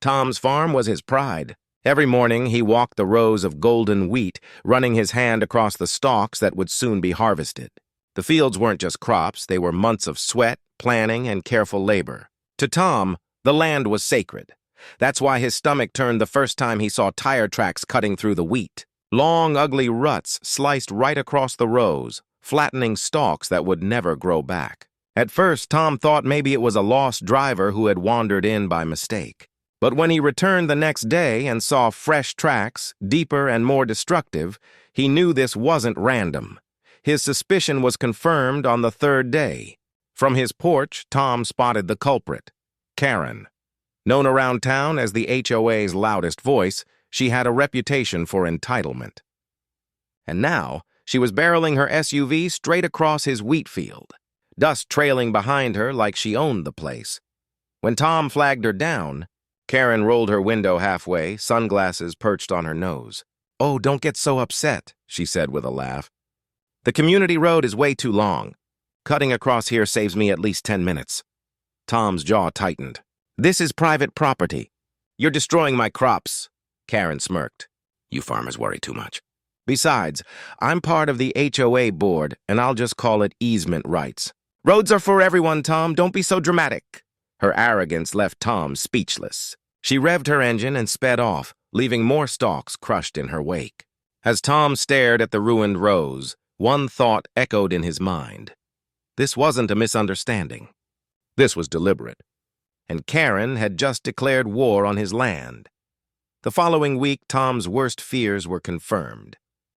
Tom's farm was his pride. Every morning he walked the rows of golden wheat, running his hand across the stalks that would soon be harvested. The fields weren't just crops, they were months of sweat, planning, and careful labor. To Tom, the land was sacred. That's why his stomach turned the first time he saw tire tracks cutting through the wheat. Long, ugly ruts sliced right across the rows, flattening stalks that would never grow back. At first, Tom thought maybe it was a lost driver who had wandered in by mistake. But when he returned the next day and saw fresh tracks, deeper and more destructive, he knew this wasn't random. His suspicion was confirmed on the third day. From his porch, Tom spotted the culprit, Karen. Known around town as the HOA's loudest voice, she had a reputation for entitlement. And now, she was barreling her SUV straight across his wheat field, dust trailing behind her like she owned the place. When Tom flagged her down, Karen rolled her window halfway, sunglasses perched on her nose. "Oh, don't get so upset," she said with a laugh. "The community road is way too long. Cutting across here saves me at least 10 minutes. Tom's jaw tightened. "This is private property. You're destroying my crops," Karen smirked. "You farmers worry too much. Besides, I'm part of the HOA board, and I'll just call it easement rights. Roads are for everyone, Tom. Don't be so dramatic." Her arrogance left Tom speechless. She revved her engine and sped off, leaving more stalks crushed in her wake. As Tom stared at the ruined rows, one thought echoed in his mind. This wasn't a misunderstanding. This was deliberate. And Karen had just declared war on his land. The following week, Tom's worst fears were confirmed.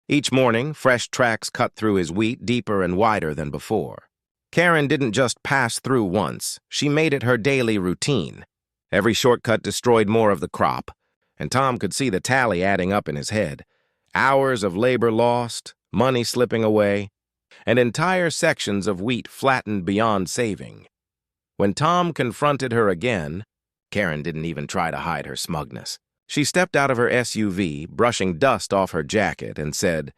Each morning, fresh tracks cut through his wheat deeper and wider than before. Karen didn't just pass through once, she made it her daily routine. Every shortcut destroyed more of the crop, and Tom could see the tally adding up in his head. Hours of labor lost, money slipping away, and entire sections of wheat flattened beyond saving. When Tom confronted her again, Karen didn't even try to hide her smugness. She stepped out of her SUV, brushing dust off her jacket, and said,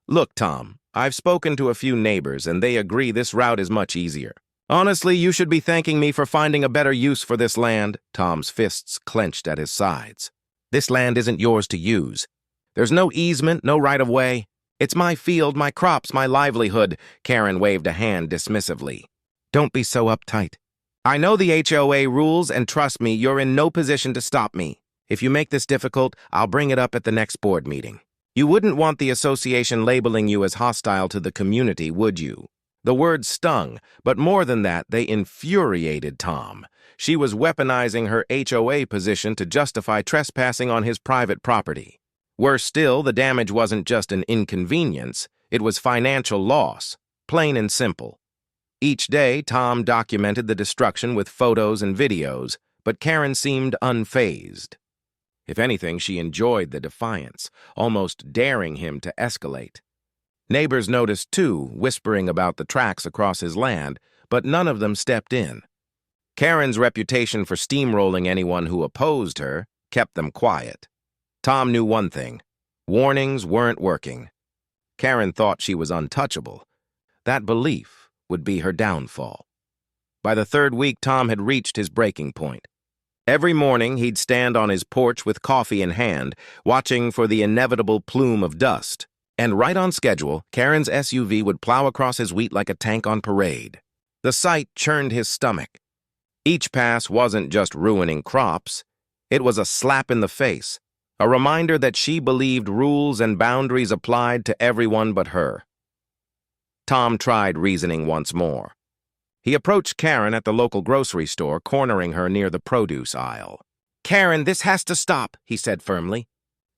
"Look, Tom, I've spoken to a few neighbors, and they agree this route is much easier. Honestly, you should be thanking me for finding a better use for this land." Tom's fists clenched at his sides. "This land isn't yours to use. There's no easement, no right-of-way. It's my field, my crops, my livelihood." Karen waved a hand dismissively. "Don't be so uptight. I know the HOA rules, and trust me, you're in no position to stop me. If you make this difficult, I'll bring it up at the next board meeting. You wouldn't want the association labeling you as hostile to the community, would you?" The words stung, but more than that, they infuriated Tom. She was weaponizing her HOA position to justify trespassing on his private property. Worse still, the damage wasn't just an inconvenience, it was financial loss, plain and simple. Each day, Tom documented the destruction with photos and videos, but Karen seemed unfazed. If anything, she enjoyed the defiance, almost daring him to escalate. Neighbors noticed too, whispering about the tracks across his land, but none of them stepped in. Karen's reputation for steamrolling anyone who opposed her kept them quiet. Tom knew one thing: warnings weren't working. Karen thought she was untouchable. That belief would be her downfall. By the third week, Tom had reached his breaking point. Every morning, he'd stand on his porch with coffee in hand, watching for the inevitable plume of dust. And right on schedule, Karen's SUV would plow across his wheat like a tank on parade. The sight churned his stomach. Each pass wasn't just ruining crops. It was a slap in the face, a reminder that she believed rules and boundaries applied to everyone but her. Tom tried reasoning once more. He approached Karen at the local grocery store, cornering her near the produce aisle. "Karen, this has to stop," he said firmly.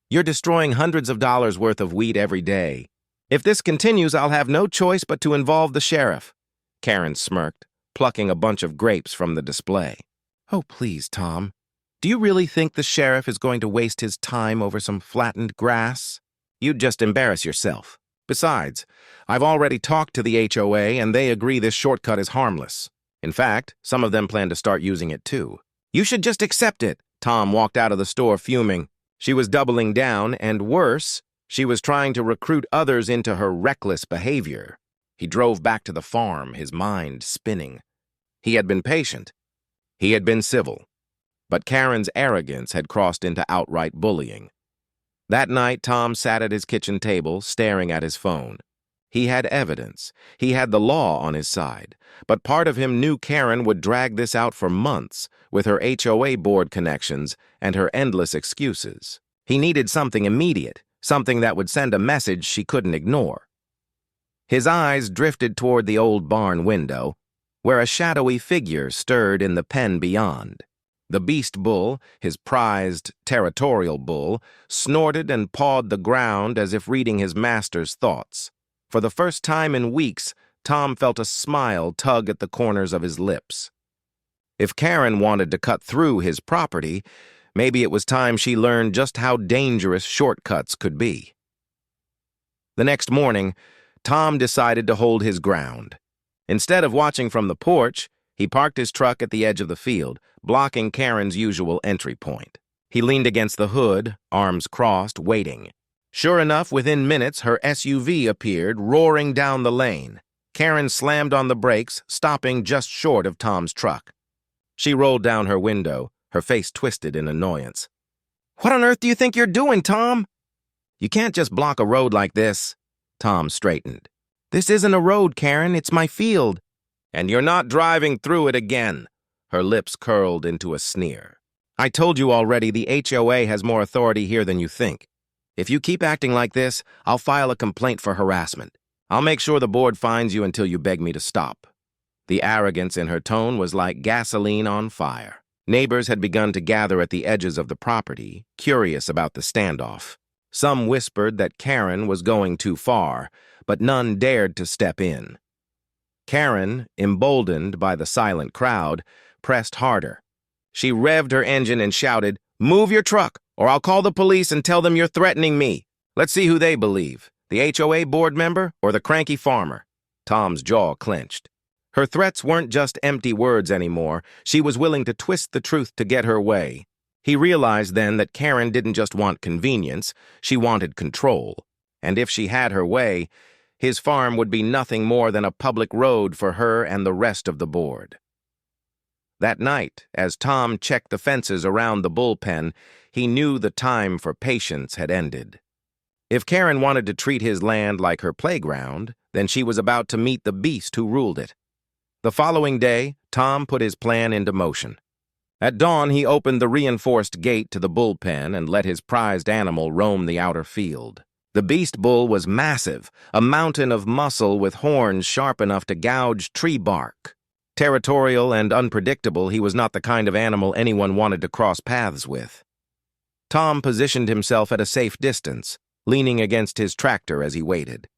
"You're destroying hundreds of dollars worth of wheat every day. If this continues, I'll have no choice but to involve the sheriff." Karen smirked, plucking a bunch of grapes from the display. "Oh, please, Tom. Do you really think the sheriff is going to waste his time over some flattened grass? You'd just embarrass yourself. Besides, I've already talked to the HOA, and they agree this shortcut is harmless. In fact, some of them plan to start using it too. You should just accept it." Tom walked out of the store fuming. She was doubling down, and worse, she was trying to recruit others into her reckless behavior. He drove back to the farm, his mind spinning. He had been patient. He had been civil. but Karen's arrogance had crossed into outright bullying. That night, Tom sat at his kitchen table, staring at his phone. He had evidence. He had the law on his side. But part of him knew Karen would drag this out for months, with her HOA board connections and her endless excuses. He needed something immediate, something that would send a message she couldn't ignore. His eyes drifted toward the old barn window, where a shadowy figure stirred in the pen beyond. The beast bull, his prized territorial bull, snorted and pawed the ground as if reading his master's thoughts. For the first time in weeks, Tom felt a smile tug at the corners of his lips. If Karen wanted to cut through his property, maybe it was time she learned just how dangerous shortcuts could be. The next morning, Tom decided to hold his ground. Instead of watching from the porch, he parked his truck at the edge of the field, blocking Karen's usual entry point. He leaned against the hood, arms crossed, waiting. Sure enough, within minutes, her SUV appeared, roaring down the lane. Karen slammed on the brakes, stopping just short of Tom's truck. She rolled down her window, her face twisted in annoyance. "What on earth do you think you're doing, Tom?" "You can't just block a road like this." Tom straightened. "This isn't a road, Karen, it's my field." "And you're not driving through it again." Her lips curled into a sneer. "I told you already the HOA has more authority here than you think. If you keep acting like this, I'll file a complaint for harassment. I'll make sure the board fines you until you beg me to stop." The arrogance in her tone was like gasoline on fire. Neighbors had begun to gather at the edges of the property, curious about the standoff. Some whispered that Karen was going too far, but none dared to step in. Karen, emboldened by the silent crowd, pressed harder. She revved her engine and shouted, "Move your truck, or I'll call the police and tell them you're threatening me. Let's see who they believe, the HOA board member or the cranky farmer." Tom's jaw clenched. Her threats weren't just empty words anymore. She was willing to twist the truth to get her way. He realized then that Karen didn't just want convenience, she wanted control. And if she had her way, his farm would be nothing more than a public road for her and the rest of the board. That night, as Tom checked the fences around the bullpen, he knew the time for patience had ended. If Karen wanted to treat his land like her playground, then she was about to meet the beast who ruled it. The following day, Tom put his plan into motion. At dawn, he opened the reinforced gate to the bullpen and let his prized animal roam the outer field. The beast bull was massive, a mountain of muscle with horns sharp enough to gouge tree bark. Territorial and unpredictable, he was not the kind of animal anyone wanted to cross paths with. Tom positioned himself at a safe distance, leaning against his tractor as he waited.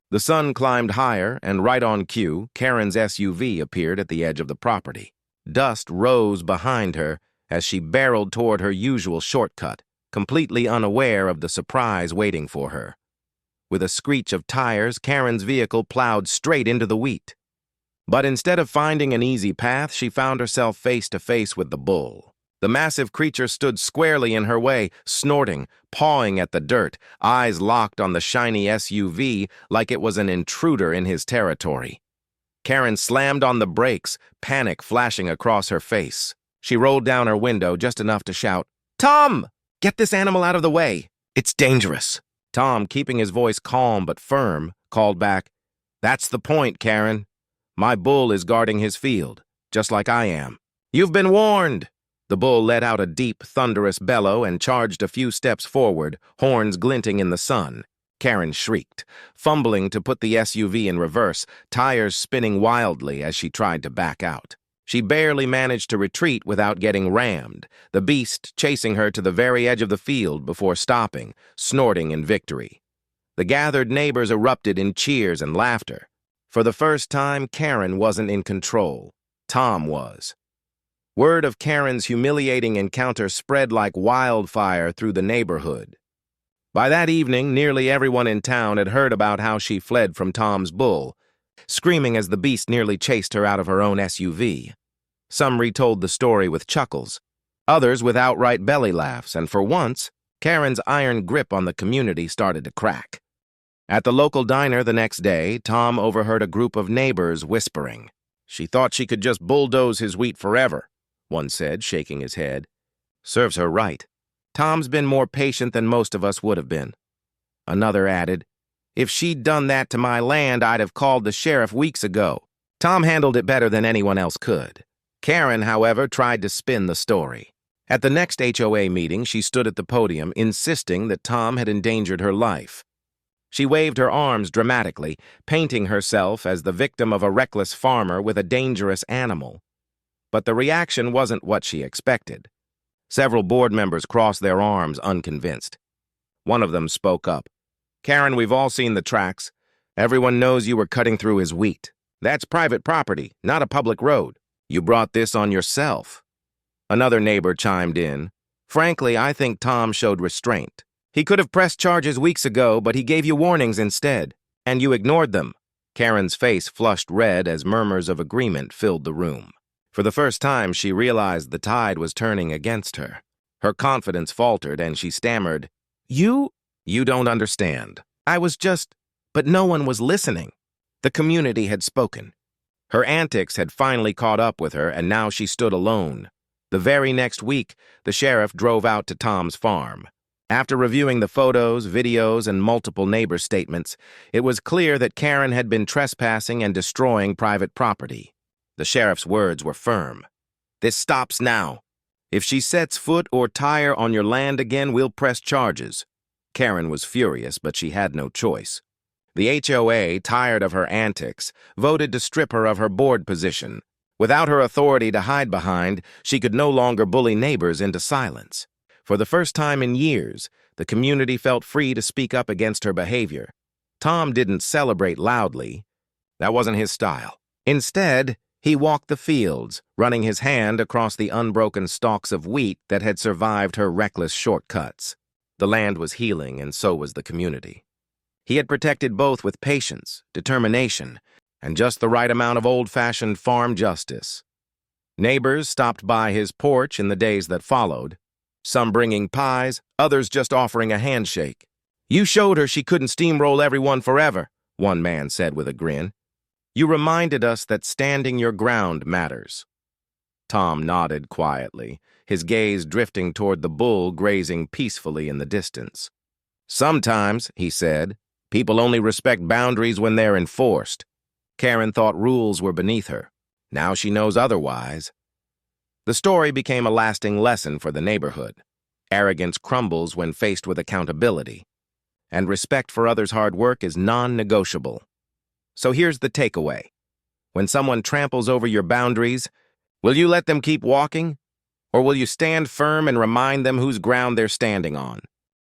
The sun climbed higher, and right on cue, Karen's SUV appeared at the edge of the property. Dust rose behind her as she barreled toward her usual shortcut, completely unaware of the surprise waiting for her. With a screech of tires, Karen's vehicle plowed straight into the wheat. But instead of finding an easy path, she found herself face to face with the bull. The massive creature stood squarely in her way, snorting, pawing at the dirt, eyes locked on the shiny SUV like it was an intruder in his territory. Karen slammed on the brakes, panic flashing across her face. She rolled down her window just enough to shout, "Tom! Get this animal out of the way! It's dangerous!" Tom, keeping his voice calm but firm, called back, "That's the point, Karen. My bull is guarding his field, just like I am." "You've been warned!" The bull let out a deep, thunderous bellow and charged a few steps forward, horns glinting in the sun. Karen shrieked, fumbling to put the SUV in reverse, tires spinning wildly as she tried to back out. She barely managed to retreat without getting rammed, the beast chasing her to the very edge of the field before stopping, snorting in victory. The gathered neighbors erupted in cheers and laughter. For the first time, Karen wasn't in control. Tom was. Word of Karen's humiliating encounter spread like wildfire through the neighborhood. By that evening, nearly everyone in town had heard about how she fled from Tom's bull, screaming as the beast nearly chased her out of her own SUV. Some retold the story with chuckles, others with outright belly laughs, and for once, Karen's iron grip on the community started to crack. At the local diner the next day, Tom overheard a group of neighbors whispering. "She thought she could just bulldoze his wheat forever," one said, shaking his head. Serves her right. Tom's been more patient than most of us would have been. Another added, if she'd done that to my land, I'd have called the sheriff weeks ago. Tom handled it better than anyone else could. Karen, however, tried to spin the story. At the next HOA meeting, she stood at the podium, insisting that Tom had endangered her life. She waved her arms dramatically, painting herself as the victim of a reckless farmer with a dangerous animal. But the reaction wasn't what she expected. Several board members crossed their arms, unconvinced. One of them spoke up. Karen, we've all seen the tracks. Everyone knows you were cutting through his wheat. That's private property, not a public road. You brought this on yourself. Another neighbor chimed in. Frankly, I think Tom showed restraint. He could have pressed charges weeks ago, but he gave you warnings instead, and you ignored them. Karen's face flushed red as murmurs of agreement filled the room. For the first time, she realized the tide was turning against her. Her confidence faltered, and she stammered, You don't understand. I was just... But no one was listening. The community had spoken. Her antics had finally caught up with her, and now she stood alone. The very next week, the sheriff drove out to Tom's farm. After reviewing the photos, videos, and multiple neighbor statements, it was clear that Karen had been trespassing and destroying private property. The sheriff's words were firm. This stops now. If she sets foot or tire on your land again, we'll press charges. Karen was furious, but she had no choice. The HOA, tired of her antics, voted to strip her of her board position. Without her authority to hide behind, she could no longer bully neighbors into silence. For the first time in years, the community felt free to speak up against her behavior. Tom didn't celebrate loudly. That wasn't his style. Instead, he walked the fields, running his hand across the unbroken stalks of wheat that had survived her reckless shortcuts. The land was healing, and so was the community. He had protected both with patience, determination, and just the right amount of old-fashioned farm justice. Neighbors stopped by his porch in the days that followed, some bringing pies, others just offering a handshake. You showed her she couldn't steamroll everyone forever, one man said with a grin. You reminded us that standing your ground matters. Tom nodded quietly, his gaze drifting toward the bull grazing peacefully in the distance. Sometimes, he said, people only respect boundaries when they're enforced. Karen thought rules were beneath her. Now she knows otherwise. The story became a lasting lesson for the neighborhood. Arrogance crumbles when faced with accountability, and respect for others' hard work is non-negotiable. So here's the takeaway. When someone tramples over your boundaries, will you let them keep walking? Or will you stand firm and remind them whose ground they're standing on?